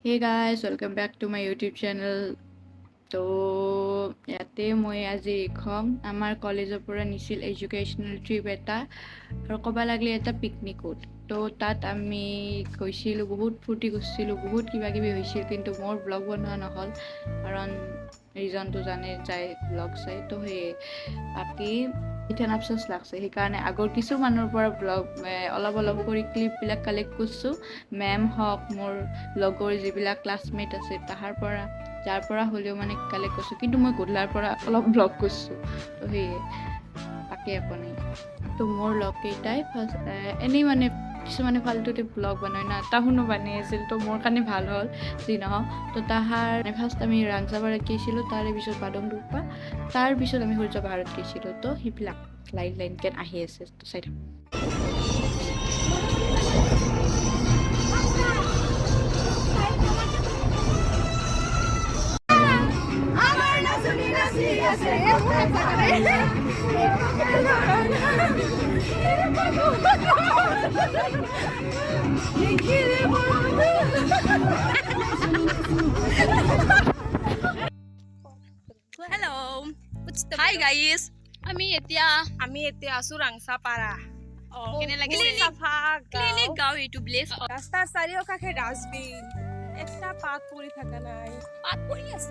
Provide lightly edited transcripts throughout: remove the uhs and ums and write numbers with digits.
Hey guys, welcome back to my YouTube channel. তো ইয়াতে মই আজি এখন আমাৰ কলেজৰ পৰা নিছিল এডুকেশ্যনেল ট্ৰিপ এটা আৰু ক'ব লাগিলে এটা পিকনিকত। তো তাত আমি গৈছিলোঁ, বহুত ফূৰ্তি কৰিছিলোঁ, বহুত কিবা কিবি হৈছিল, কিন্তু মোৰ ব্লগ বনোৱা নহ'ল কাৰণ ৰিজনটো জানে যায় ব্লগ চাই। তো সেয়ে বাকী ইথান আফচোচ লাগছে, সেইকাৰণে আগৰ কিছুমানৰ পৰা ব্লগ অলপ অলপ কৰি ক্লিপবিলাক কালেক্ট কৰিছোঁ। মেম হওক, মোৰ লগৰ যিবিলাক ক্লাছমেট আছে তাহাৰ পৰা, যাৰ পৰা হ'লেও মানে কালেক্ট কৰিছোঁ, কিন্তু মই গধূলাৰ পৰা অলপ ব্লগ কৰিছোঁ। তো সেয়ে বাকী একো নাই। তো মোৰ লগকেইটাই ফাৰ্ষ্ট এনেই মানে কিছুমানে ফাল্টুতে ব্লগ বনায় না, তাহোনো বনাই আছিল, তো মোৰ কাৰণে ভাল হ'ল যি নহওক। তো তাহাৰ ফাৰ্ষ্ট আমি ৰাংচাপাৰাত গৈছিলোঁ, তাৰে পিছত বাদংডুপ্পা, তাৰ পিছত আমি সূৰ্য পাহাৰত গৈছিলোঁ। তো সেইবিলাক লাইন লাইনকৈ আহি আছে, তো চাই থাকক। Hello. Hi guys. আমি এতিয়া আছো ৰাংচাপাৰা। কেনে লাগিছে? ক্লিনিক গাঁও এইটো প্লেচ। ৰাস্তাৰ চাৰিওকাষে ডাষ্টবিন, একটা পাত পৰি থকা নাই। পাত পৰি আছে।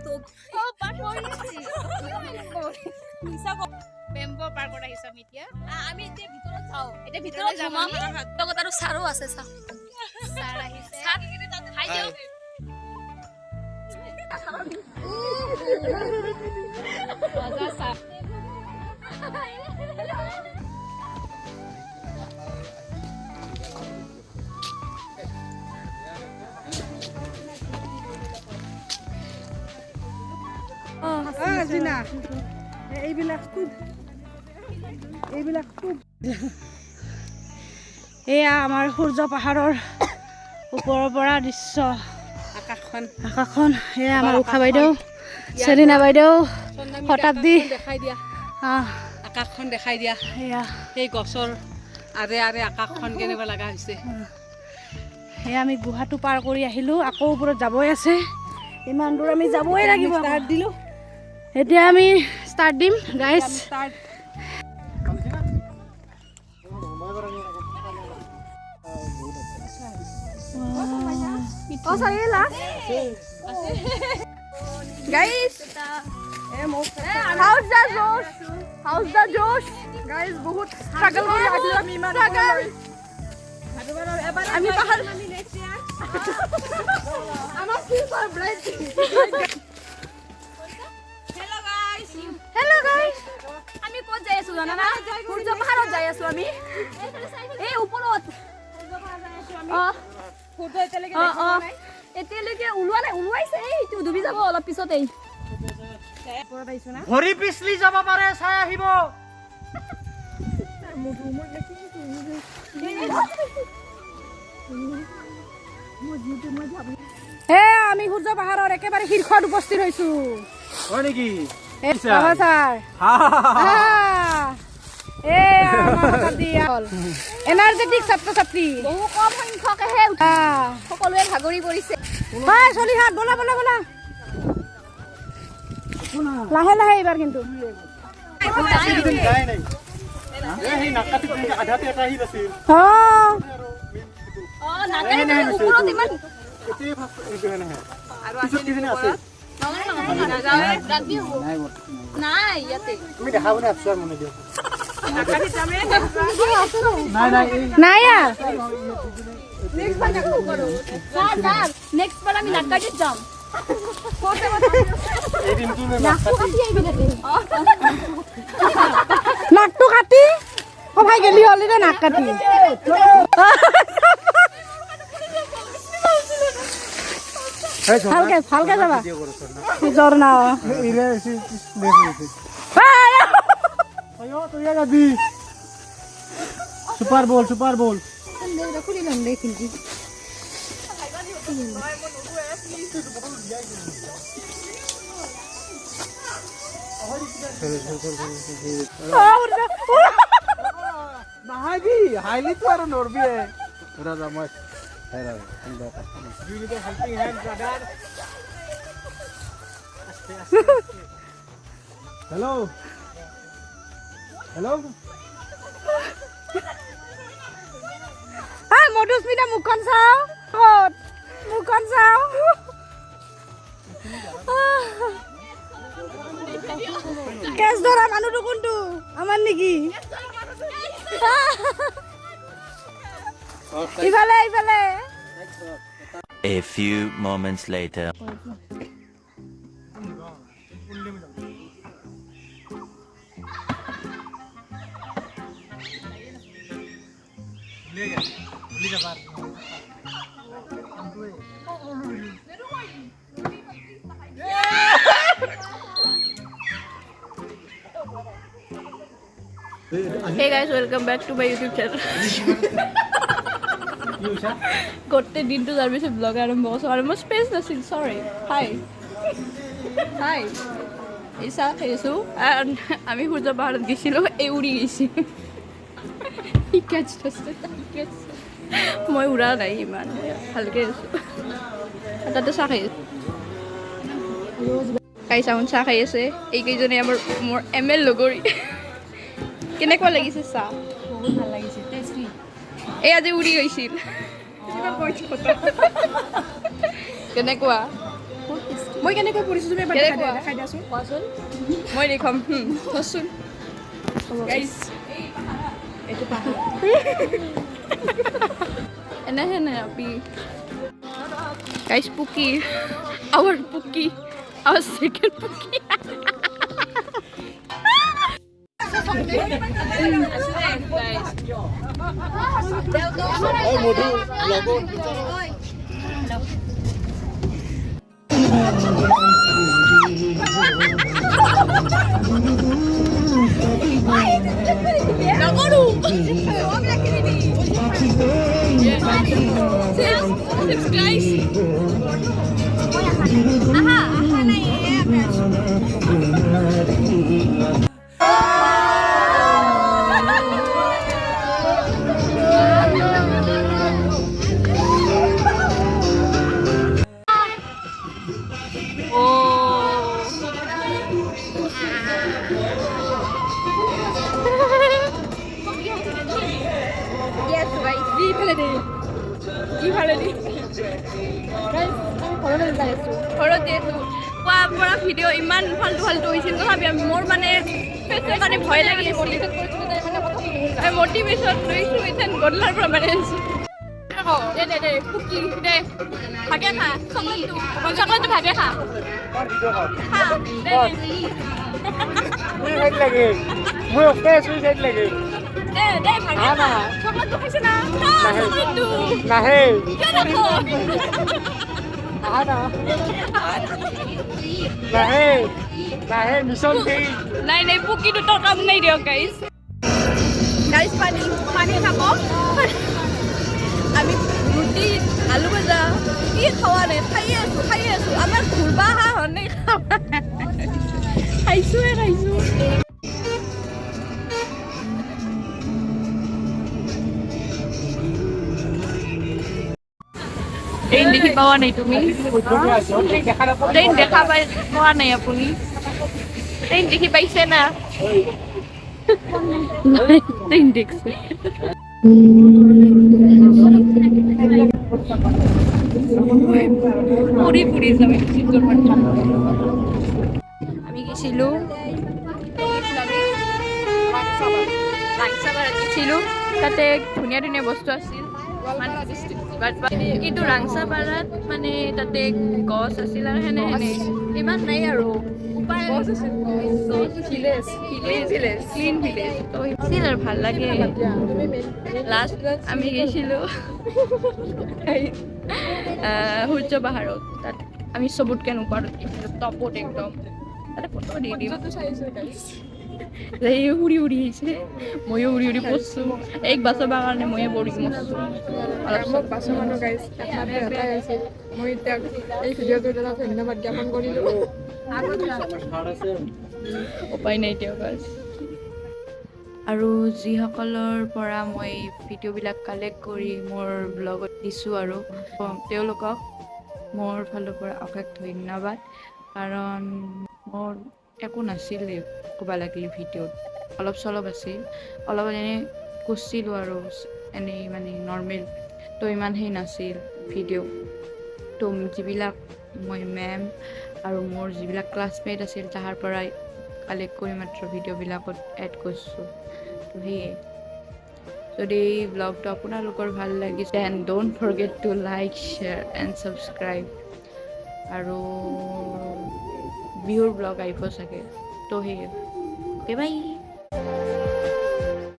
পাত পৰি আছে। বেম্বো পাৰ্কত আহিছো আমি এতিয়া। আমি এতিয়া ভিতৰত যাওঁ। এতিয়া ভিতৰত যাম। লগত আৰু ছাৰো আছে, ছাৰ আহিছে। হাই দিয়ক। এয়া আমাৰ সূৰ্য পাহাৰৰ ওপৰৰ পৰা দৃশ্য। আকাশখন এয়া আমাৰ উষা বাইদেউ, চেলিনা বাইদেউ, শতাব্দী দেখাই দিয়া আকাশখন দেখাই দিয়া। এয়া সেই গছৰ আৰে আৰে আকাশখন কেনেকুৱা লগা হৈছে। এয়া আমি গুহাটো পাৰ কৰি আহিলোঁ, আকৌ ওপৰত যাবই আছে। ইমান দূৰ আমি যাবই লাগিব। ষ্টাৰ্ট দিলোঁ। এতিয়া আমি ষ্টাৰ্ট দিম guys. Guys how's the Josh guys বহুত struggle কৰি আহিলো আমি ইমান আমি পাহাৰ আমাৰ ফিউচাৰ ব্ৰাইট হেল্ল গাইস আমি ক'ত যাই আছো জানা না? সূৰ্য পাহাৰত যাই আছো আমি। এই ওপৰত এতিয়ালৈকে ওলোৱা নাই, ওলোৱাইছে। এইটো ডুবি যাব অলপ পিছতেই। ভৰি পিছলি যাব পাৰে, চাই আহিব। আমি সূৰ্য পাহাৰৰ একেবাৰে শীৰ্ষত উপস্থিত হৈছো। হয় নেকি? এনাৰ্জেটিক ছাত্ৰ ছাত্ৰী বহু কম সংখ্যকেহে সকলোৱে ভাগৰি পৰিছে। চলি হাত বলা বলা বলা, লাহে লাহে এইবাৰ কিন্তু নাই ইয়াতে নাই নেক্সট বাৰ আমি নাগাটিত যাম। নাকটো কাটি সভাই গেলি হলি দে, নাক কাটি ভালকে ভালকে যাবা। জ্বৰ না সুপার বল সুপার বল। নাহাবি হাইলি তো আর নড়বি রাজা মাছ हेलो हेलो মধুস্মিতা মুখখন চাওঁ ক'ত মুখখন চাওঁ কেছ ধৰা মানুহটো কোনটো আমাৰ নেকি ইফালে ইফালে A few moments later. Hey guys, welcome back to my YouTube channel. গোটেই দিনটো তাৰ পিছত ব্লগ আৰম্ভ কৰিছোঁ আৰু মোৰ স্পেচ নাছিল চৰি হাই হাই এই চাহ খাইছোঁ আমি সূৰ্য পাহাৰত গৈছিলোঁ এই উৰি গৈছে মই উৰা নাই ইমান ভালকৈ আছোঁ তাতে চাহ খাই আছোঁ খাই চাউন চাহ খাই আছে এইকেইজনে আমাৰ মোৰ ML লগৰী কেনেকুৱা লাগিছে চাহ বহুত ভাল লাগিছে টেষ্টি এই আজি উৰি গৈছিল কেনেকুৱা মই কেনেকৈ পৰিছোঁ তুমি এবাৰ কেনেকুৱা? দেখাই দিয়াচোন কোৱাচোন মই দেখুৱাম থচোন এইটো পাহাৰ এনেহে নে আপি গাইজ পুকি আৱাৰ ছেকেণ্ড পুকি ঘৰত যিহেতু খোৱা পৰা ভিডিঅ' ইমান ফাল্টু হৈছিল তথাপি মোৰ মানে ফেচৰ কাৰণে ভয় লাগি আছিল মটিভেশ্যন লৈছোঁ এতিয়া গধূলাৰ পৰা মানে দে কুকি দে ভাগে খা চকলেটটো ভাগে খা দে ভাগে খা চকলেটটো খাইছে না চকলেটটো নাহে কিয় নকওঁ নাহে নাহে মিছন দেই নাই পুকি দুটো কাম নাই দিয়ক গাইজ পানী খাব আমি ৰুটি আলু ভাজা কি খোৱা নাই খাইয়ে আছোঁ আমাৰ ঘূৰবা অহা হোৱা নাই খাইছোঁহে ট্ৰেইন দেখি পোৱা নাই তুমি ট্ৰেইন দেখা পোৱা নাই আপুনি ট্ৰেইন দেখি পাইছে না ট্ৰেইন দেখছে পুৰি যাবে আমি গেছিলো ৰাংচাপাৰাত গেছিলো তাতে ধুনীয়া বস্তু আছিল কিন্তু ৰাংচাপাৰাত মানে তাতে গছ আছিল আৰু সেনে ইমান নাই আৰু ক্লিন ভিলেজ তো আছিল আৰু ভাল লাগে লাষ্ট আমি গৈছিলোঁ সূৰ্য পাহাৰত তাত আমি চবতকৈ ওপৰত গৈছিলোঁ টপত একদম তাতে ফটো দি দিম উৰি আহিছে ময়ো উৰি পৰছোঁ এক বাচাবৰ কাৰণে ময়ে পৰি মৰছোঁ মোক বাছৰ মানুহ গাইজ একমাত্ৰ এটাই আছিল মই এতিয়া এই ভিডিঅ'টোৰ দ্বাৰা ধন্যবাদ জ্ঞাপন কৰিলোঁ উপায় নাই এতিয়া গাইজ আৰু যিসকলৰ পৰা মই ভিডিঅ'বিলাক কালেক্ট কৰি মোৰ ব্লগত দিছোঁ আৰু তেওঁলোকক মোৰ ফালৰ পৰা অশেষ ধন্যবাদ, কাৰণ মোৰ একো নাছিলে ক'ব লাগিলে ভিডিঅ'ত, অলপ চলপ আছিল, অলপ এনেই কৰিছিলোঁ আৰু এনেই মানে নৰ্মেল, তো ইমান সেই নাছিল ভিডিঅ'। তো যিবিলাক মই মেম আৰু মোৰ যিবিলাক ক্লাছমেট আছিল তাহাৰ পৰাই কালেক্ট কৰি মাত্ৰ ভিডিঅ'বিলাকত এড কৰিছোঁ। তো সেয়ে যদি এই ব্লগটো আপোনালোকৰ ভাল লাগিছে then don't forget to like, share and subscribe. আৰু বিহুৰ ব্লগ আহিব চাগে, তো সেয়ে অ'কে বাই।